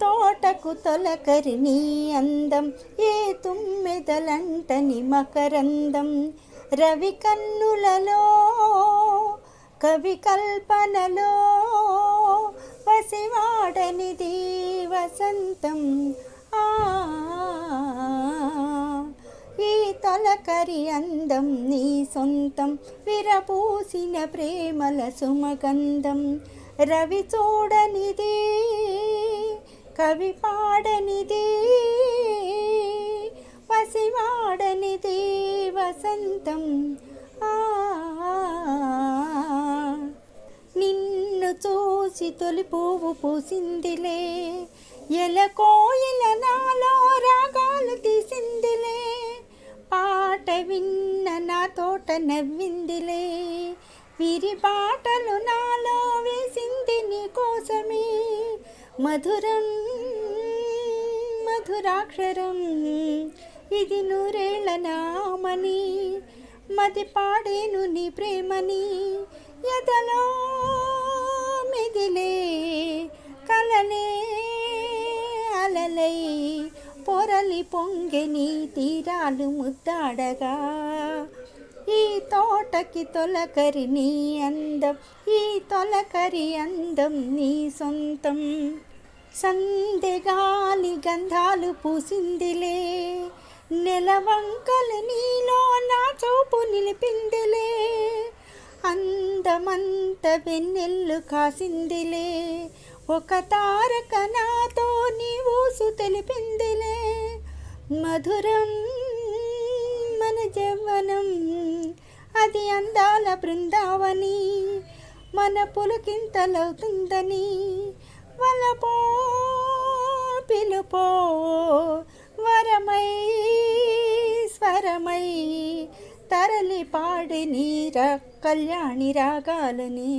తోటకు తొలకరి నీ అందం, ఏ తుమ్మెదలంటని మకరందం. రవి కన్నులలో కవి కల్పనలో వసివాడనిది వసంతం. ఈ తొలకరి అందం నీ సొంతం, విరబూసిన ప్రేమల సుమగంధం. రవి చూడనిది కవి పాడనిది, వసివాడనిది వసంతం. నిన్ను చూసి తొలి పువ్వు పూసిందిలే, ఎలకోయిల నాలో రాగాలు తీసిందిలే. పాట విన్న నా తోట నవ్విందిలే, విరి పాటలు నాలో వేసింది నీ కోసమే. మధురం మధురాక్షరం ఇది నూరేళ్ల నామని, మది పాడేను నీ ప్రేమని. ఎదలో మిదిలే కలలే అలలై, పొరలి పొంగెని తీరాలు ముద్దాడగా. ఈ తోటకి తొలకరి నీ అందం, ఈ తొలకరి అందం నీ సొంతం. సందెగాలి గంధాలు పూసిందిలే, నెలవంకలు నీలో నా చూపు నిలిపిందిలే. అందమంత వెన్నెల్లు కాసిందిలే, ఒక తారక నాతో నీ ఊసు తెలిపిందిలే. మధురం మన జవ్వనం అది అందాల బృందావని, మన పులకింతలవుతుందని. వలపో పిలుపో వరమై స్వరమై, తరలి పాడి నీర కళ్యాణి రాగాలని.